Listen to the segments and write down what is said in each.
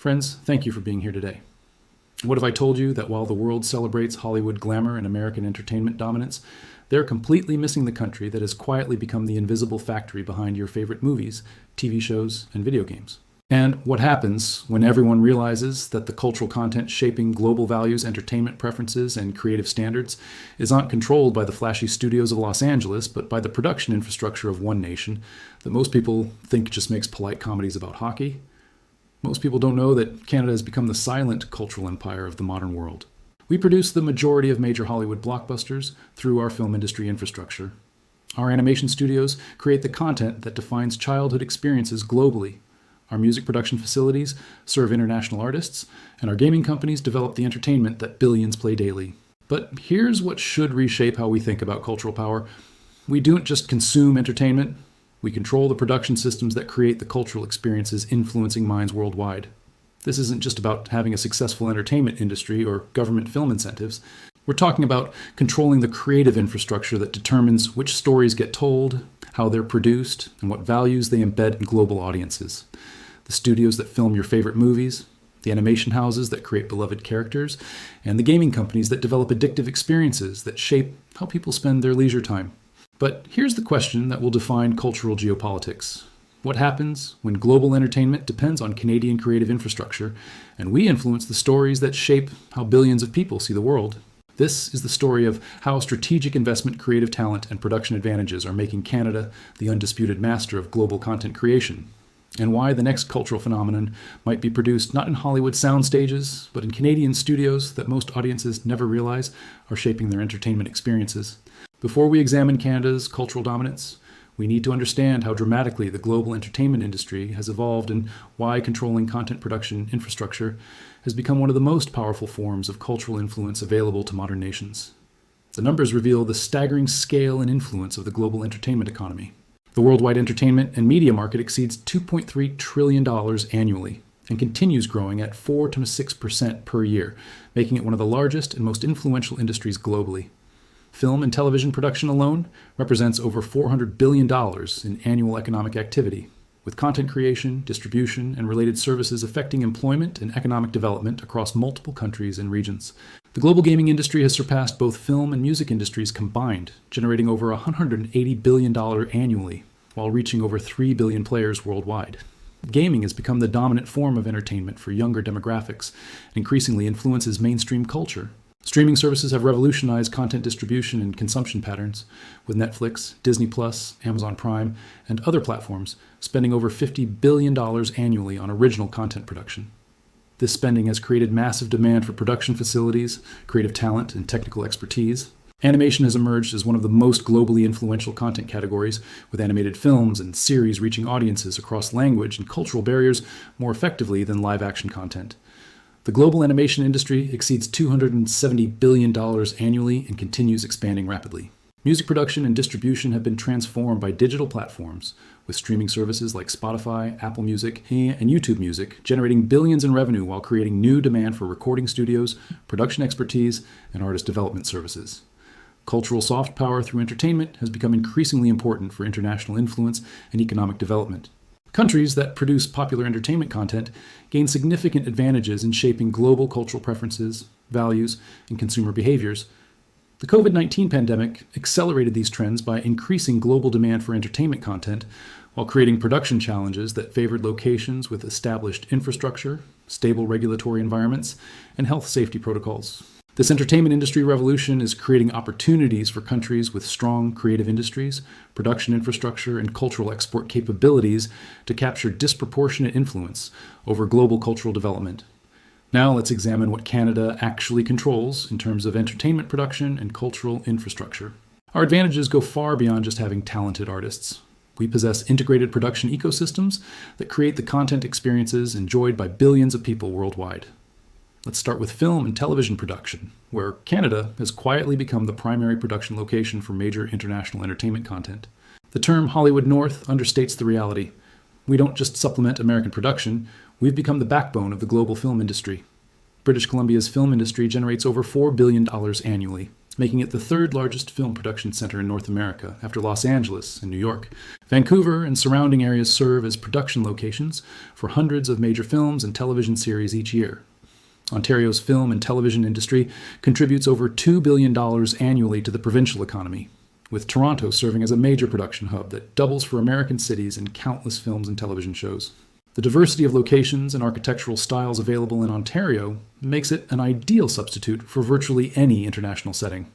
Friends, thank you for being here today. What if I told you that while the world celebrates Hollywood glamour and American entertainment dominance, they're completely missing the country that has quietly become the invisible factory behind your favorite movies, TV shows, and video games? And what happens when everyone realizes that the cultural content shaping global values, entertainment preferences, and creative standards is not controlled by the flashy studios of Los Angeles, but by the production infrastructure of one nation that most people think just makes polite comedies about hockey? Most people don't know that Canada has become the silent cultural empire of the modern world. We produce the majority of major Hollywood blockbusters through our film industry infrastructure. Our animation studios create the content that defines childhood experiences globally. Our music production facilities serve international artists, and our gaming companies develop the entertainment that billions play daily. But here's what should reshape how we think about cultural power. We don't just consume entertainment. We control the production systems that create the cultural experiences influencing minds worldwide. This isn't just about having a successful entertainment industry or government film incentives. We're talking about controlling the creative infrastructure that determines which stories get told, how they're produced, and what values they embed in global audiences. The studios that film your favorite movies, the animation houses that create beloved characters, and the gaming companies that develop addictive experiences that shape how people spend their leisure time. But here's the question that will define cultural geopolitics. What happens when global entertainment depends on Canadian creative infrastructure, and we influence the stories that shape how billions of people see the world? This is the story of how strategic investment, creative talent, and production advantages are making Canada the undisputed master of global content creation, and why the next cultural phenomenon might be produced not in Hollywood sound stages, but in Canadian studios that most audiences never realize are shaping their entertainment experiences. Before we examine Canada's cultural dominance, we need to understand how dramatically the global entertainment industry has evolved and why controlling content production infrastructure has become one of the most powerful forms of cultural influence available to modern nations. The numbers reveal the staggering scale and influence of the global entertainment economy. The worldwide entertainment and media market exceeds $2.3 trillion annually and continues growing at 4 to 6% per year, making it one of the largest and most influential industries globally. Film and television production alone represents over $400 billion in annual economic activity, with content creation, distribution, and related services affecting employment and economic development across multiple countries and regions. The global gaming industry has surpassed both film and music industries combined, generating over $180 billion annually, while reaching over 3 billion players worldwide. Gaming has become the dominant form of entertainment for younger demographics and increasingly influences mainstream culture. Streaming services have revolutionized content distribution and consumption patterns, with Netflix, Disney+, Amazon Prime, and other platforms spending over $50 billion annually on original content production. This spending has created massive demand for production facilities, creative talent, and technical expertise. Animation has emerged as one of the most globally influential content categories, with animated films and series reaching audiences across language and cultural barriers more effectively than live-action content. The global animation industry exceeds $270 billion annually and continues expanding rapidly. Music production and distribution have been transformed by digital platforms, with streaming services like Spotify, Apple Music, and YouTube Music generating billions in revenue while creating new demand for recording studios, production expertise, and artist development services. Cultural soft power through entertainment has become increasingly important for international influence and economic development. Countries that produce popular entertainment content gain significant advantages in shaping global cultural preferences, values, and consumer behaviors. The COVID-19 pandemic accelerated these trends by increasing global demand for entertainment content while creating production challenges that favored locations with established infrastructure, stable regulatory environments, and health safety protocols. This entertainment industry revolution is creating opportunities for countries with strong creative industries, production infrastructure, and cultural export capabilities to capture disproportionate influence over global cultural development. Now let's examine what Canada actually controls in terms of entertainment production and cultural infrastructure. Our advantages go far beyond just having talented artists. We possess integrated production ecosystems that create the content experiences enjoyed by billions of people worldwide. Let's start with film and television production, where Canada has quietly become the primary production location for major international entertainment content. The term Hollywood North understates the reality. We don't just supplement American production, we've become the backbone of the global film industry. British Columbia's film industry generates over $4 billion annually, making it the third largest film production center in North America after Los Angeles and New York. Vancouver and surrounding areas serve as production locations for hundreds of major films and television series each year. Ontario's film and television industry contributes over $2 billion annually to the provincial economy, with Toronto serving as a major production hub that doubles for American cities in countless films and television shows. The diversity of locations and architectural styles available in Ontario makes it an ideal substitute for virtually any international setting.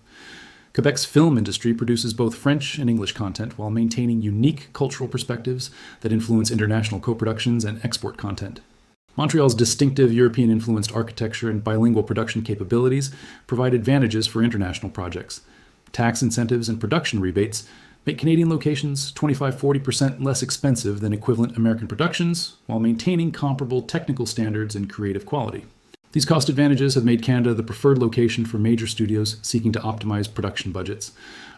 Quebec's film industry produces both French and English content while maintaining unique cultural perspectives that influence international co-productions and export content. Montreal's distinctive European-influenced architecture and bilingual production capabilities provide advantages for international projects. Tax incentives and production rebates make Canadian locations 25-40% less expensive than equivalent American productions, while maintaining comparable technical standards and creative quality. These cost advantages have made Canada the preferred location for major studios seeking to optimize production budgets.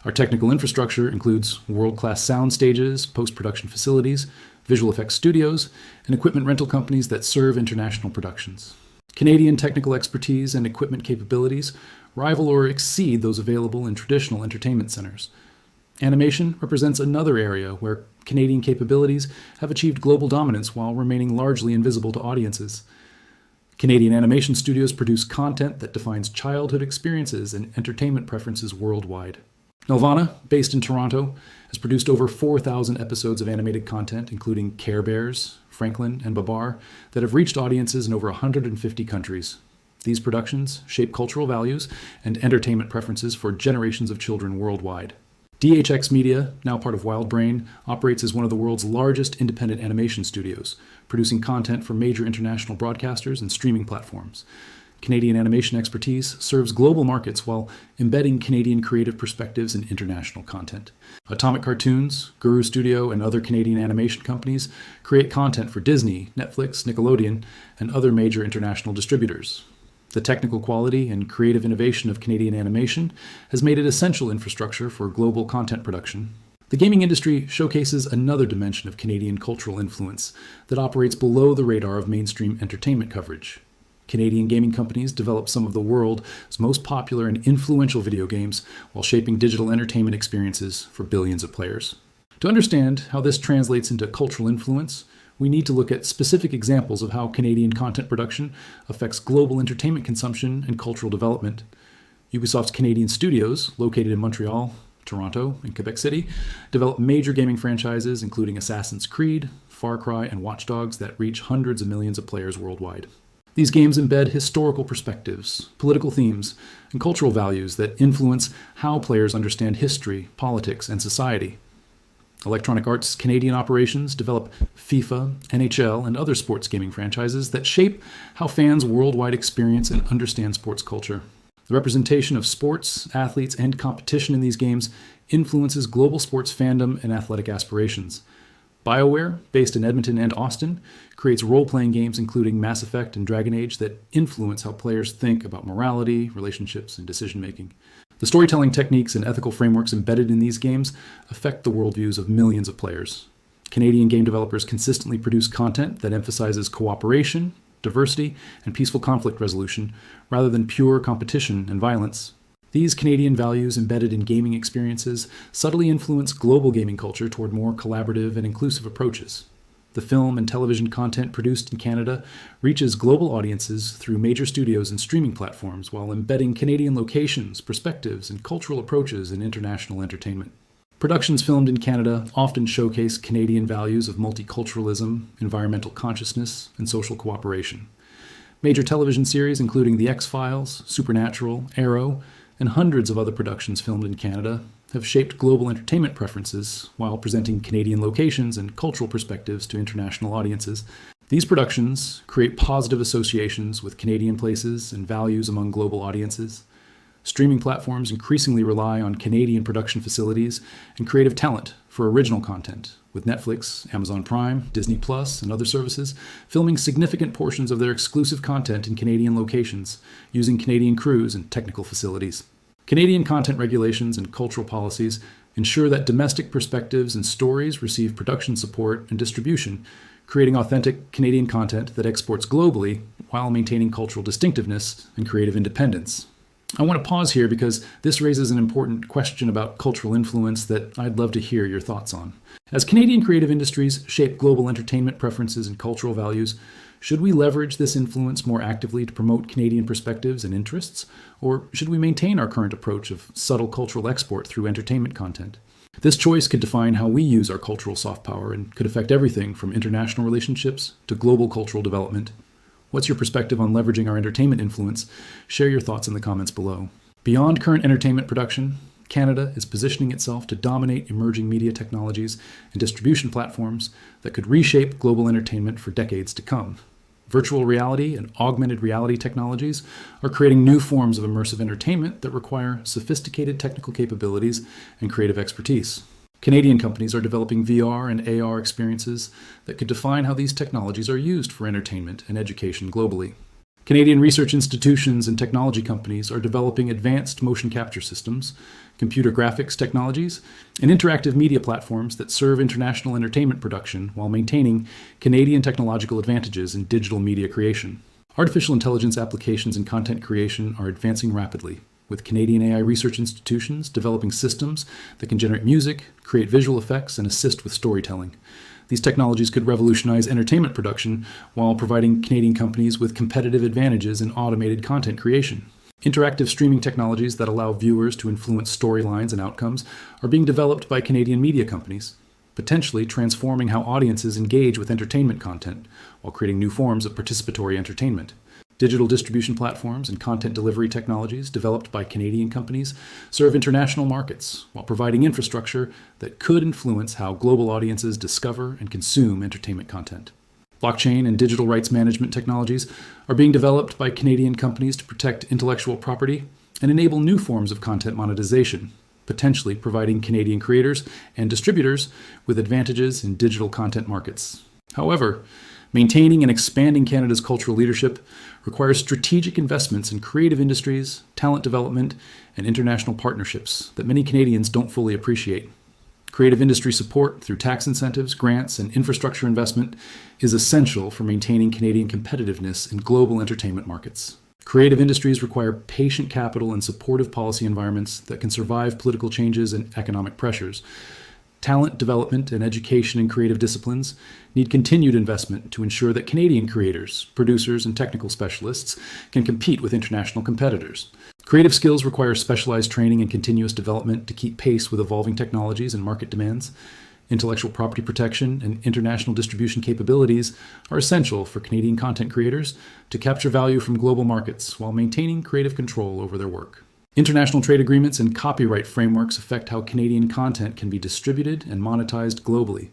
Our technical infrastructure includes world-class sound stages, post-production facilities, visual effects studios, and equipment rental companies that serve international productions. Canadian technical expertise and equipment capabilities rival or exceed those available in traditional entertainment centers. Animation represents another area where Canadian capabilities have achieved global dominance while remaining largely invisible to audiences. Canadian animation studios produce content that defines childhood experiences and entertainment preferences worldwide. Nelvana, based in Toronto, has produced over 4,000 episodes of animated content, including Care Bears, Franklin, and Babar, that have reached audiences in over 150 countries. These productions shape cultural values and entertainment preferences for generations of children worldwide. DHX Media, now part of WildBrain, operates as one of the world's largest independent animation studios, producing content for major international broadcasters and streaming platforms. Canadian animation expertise serves global markets while embedding Canadian creative perspectives in international content. Atomic Cartoons, Guru Studio, and other Canadian animation companies create content for Disney, Netflix, Nickelodeon, and other major international distributors. The technical quality and creative innovation of Canadian animation has made it essential infrastructure for global content production. The gaming industry showcases another dimension of Canadian cultural influence that operates below the radar of mainstream entertainment coverage. Canadian gaming companies develop some of the world's most popular and influential video games while shaping digital entertainment experiences for billions of players. To understand how this translates into cultural influence, we need to look at specific examples of how Canadian content production affects global entertainment consumption and cultural development. Ubisoft's Canadian studios, located in Montreal, Toronto, and Quebec City, develop major gaming franchises including Assassin's Creed, Far Cry, and Watch Dogs that reach hundreds of millions of players worldwide. These games embed historical perspectives, political themes, and cultural values that influence how players understand history, politics, and society. Electronic Arts' Canadian operations develop FIFA, NHL, and other sports gaming franchises that shape how fans worldwide experience and understand sports culture. The representation of sports, athletes, and competition in these games influences global sports fandom and athletic aspirations. BioWare, based in Edmonton and Austin, creates role-playing games including Mass Effect and Dragon Age that influence how players think about morality, relationships, and decision-making. The storytelling techniques and ethical frameworks embedded in these games affect the worldviews of millions of players. Canadian game developers consistently produce content that emphasizes cooperation, diversity, and peaceful conflict resolution, rather than pure competition and violence. These Canadian values embedded in gaming experiences subtly influence global gaming culture toward more collaborative and inclusive approaches. The film and television content produced in Canada reaches global audiences through major studios and streaming platforms while embedding Canadian locations, perspectives, and cultural approaches in international entertainment. Productions filmed in Canada often showcase Canadian values of multiculturalism, environmental consciousness, and social cooperation. Major television series including The X-Files, Supernatural, Arrow, and hundreds of other productions filmed in Canada have shaped global entertainment preferences while presenting Canadian locations and cultural perspectives to international audiences. These productions create positive associations with Canadian places and values among global audiences. Streaming platforms increasingly rely on Canadian production facilities and creative talent for original content, with Netflix, Amazon Prime, Disney Plus, and other services filming significant portions of their exclusive content in Canadian locations, using Canadian crews and technical facilities. Canadian content regulations and cultural policies ensure that domestic perspectives and stories receive production support and distribution, creating authentic Canadian content that exports globally while maintaining cultural distinctiveness and creative independence. I want to pause here because this raises an important question about cultural influence that I'd love to hear your thoughts on. As Canadian creative industries shape global entertainment preferences and cultural values, should we leverage this influence more actively to promote Canadian perspectives and interests, or should we maintain our current approach of subtle cultural export through entertainment content? This choice could define how we use our cultural soft power and could affect everything from international relationships to global cultural development. What's your perspective on leveraging our entertainment influence? Share your thoughts in the comments below. Beyond current entertainment production, Canada is positioning itself to dominate emerging media technologies and distribution platforms that could reshape global entertainment for decades to come. Virtual reality and augmented reality technologies are creating new forms of immersive entertainment that require sophisticated technical capabilities and creative expertise. Canadian companies are developing VR and AR experiences that could define how these technologies are used for entertainment and education globally. Canadian research institutions and technology companies are developing advanced motion capture systems, computer graphics technologies, and interactive media platforms that serve international entertainment production while maintaining Canadian technological advantages in digital media creation. Artificial intelligence applications in content creation are advancing rapidly, with Canadian AI research institutions developing systems that can generate music, create visual effects, and assist with storytelling. These technologies could revolutionize entertainment production while providing Canadian companies with competitive advantages in automated content creation. Interactive streaming technologies that allow viewers to influence storylines and outcomes are being developed by Canadian media companies, potentially transforming how audiences engage with entertainment content while creating new forms of participatory entertainment. Digital distribution platforms and content delivery technologies developed by Canadian companies serve international markets while providing infrastructure that could influence how global audiences discover and consume entertainment content. Blockchain and digital rights management technologies are being developed by Canadian companies to protect intellectual property and enable new forms of content monetization, potentially providing Canadian creators and distributors with advantages in digital content markets. However, maintaining and expanding Canada's cultural leadership requires strategic investments in creative industries, talent development, and international partnerships that many Canadians don't fully appreciate. Creative industry support through tax incentives, grants, and infrastructure investment is essential for maintaining Canadian competitiveness in global entertainment markets. Creative industries require patient capital and supportive policy environments that can survive political changes and economic pressures. Talent development and education in creative disciplines need continued investment to ensure that Canadian creators, producers, and technical specialists can compete with international competitors. Creative skills require specialized training and continuous development to keep pace with evolving technologies and market demands. Intellectual property protection and international distribution capabilities are essential for Canadian content creators to capture value from global markets while maintaining creative control over their work. International trade agreements and copyright frameworks affect how Canadian content can be distributed and monetized globally.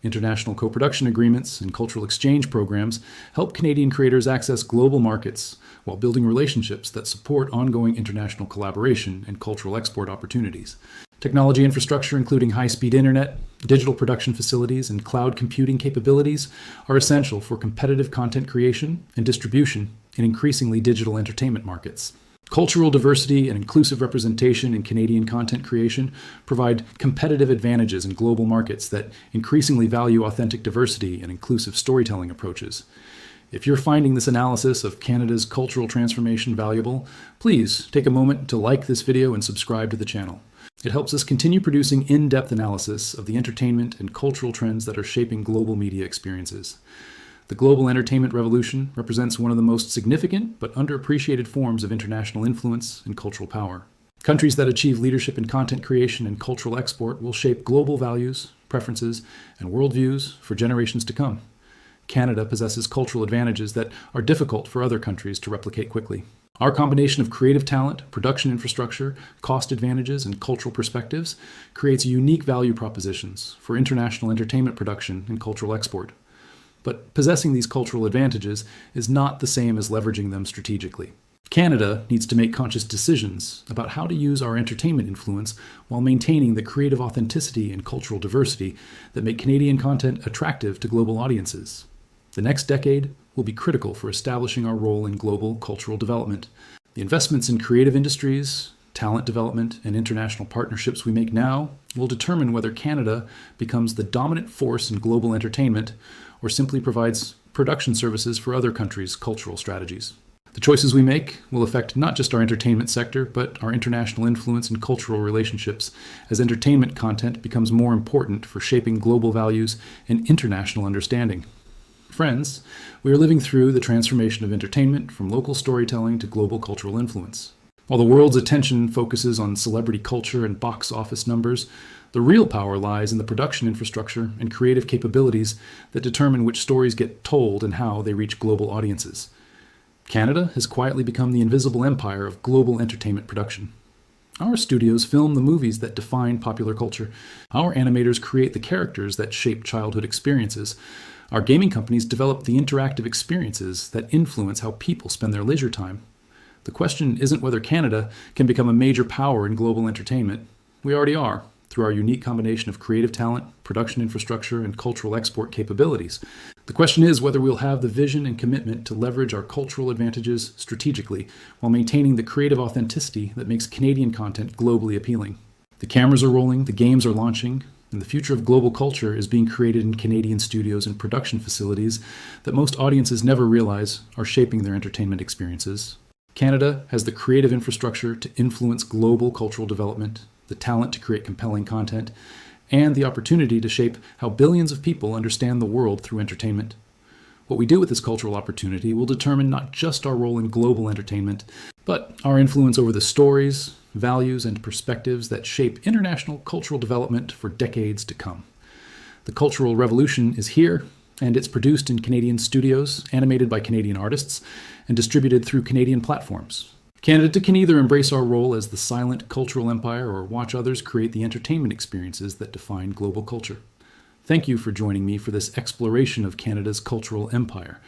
International co-production agreements and cultural exchange programs help Canadian creators access global markets while building relationships that support ongoing international collaboration and cultural export opportunities. Technology infrastructure, including high-speed internet, digital production facilities, and cloud computing capabilities, are essential for competitive content creation and distribution in increasingly digital entertainment markets. Cultural diversity and inclusive representation in Canadian content creation provide competitive advantages in global markets that increasingly value authentic diversity and inclusive storytelling approaches. If you're finding this analysis of Canada's cultural transformation valuable, please take a moment to like this video and subscribe to the channel. It helps us continue producing in-depth analysis of the entertainment and cultural trends that are shaping global media experiences. The global entertainment revolution represents one of the most significant but underappreciated forms of international influence and cultural power. Countries that achieve leadership in content creation and cultural export will shape global values, preferences, and worldviews for generations to come. Canada possesses cultural advantages that are difficult for other countries to replicate quickly. Our combination of creative talent, production infrastructure, cost advantages, and cultural perspectives creates unique value propositions for international entertainment production and cultural export. But possessing these cultural advantages is not the same as leveraging them strategically. Canada needs to make conscious decisions about how to use our entertainment influence while maintaining the creative authenticity and cultural diversity that make Canadian content attractive to global audiences. The next decade will be critical for establishing our role in global cultural development. The investments in creative industries, talent development, and international partnerships we make now will determine whether Canada becomes the dominant force in global entertainment or simply provides production services for other countries' cultural strategies. The choices we make will affect not just our entertainment sector, but our international influence and cultural relationships as entertainment content becomes more important for shaping global values and international understanding. Friends, we are living through the transformation of entertainment from local storytelling to global cultural influence. While the world's attention focuses on celebrity culture and box office numbers, the real power lies in the production infrastructure and creative capabilities that determine which stories get told and how they reach global audiences. Canada has quietly become the invisible empire of global entertainment production. Our studios film the movies that define popular culture. Our animators create the characters that shape childhood experiences. Our gaming companies develop the interactive experiences that influence how people spend their leisure time. The question isn't whether Canada can become a major power in global entertainment. We already are, through our unique combination of creative talent, production infrastructure, and cultural export capabilities. The question is whether we'll have the vision and commitment to leverage our cultural advantages strategically while maintaining the creative authenticity that makes Canadian content globally appealing. The cameras are rolling, the games are launching, and the future of global culture is being created in Canadian studios and production facilities that most audiences never realize are shaping their entertainment experiences. Canada has the creative infrastructure to influence global cultural development, the talent to create compelling content, and the opportunity to shape how billions of people understand the world through entertainment. What we do with this cultural opportunity will determine not just our role in global entertainment, but our influence over the stories, values, and perspectives that shape international cultural development for decades to come. The Cultural Revolution is here, and it's produced in Canadian studios, animated by Canadian artists, and distributed through Canadian platforms. Canada can either embrace our role as the silent cultural empire or watch others create the entertainment experiences that define global culture. Thank you for joining me for this exploration of Canada's cultural empire.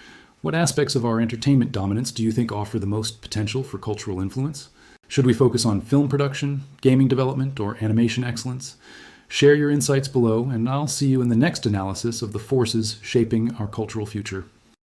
What aspects of our entertainment dominance do you think offer the most potential for cultural influence? Should we focus on film production, gaming development, or animation excellence? Share your insights below, and I'll see you in the next analysis of the forces shaping our cultural future.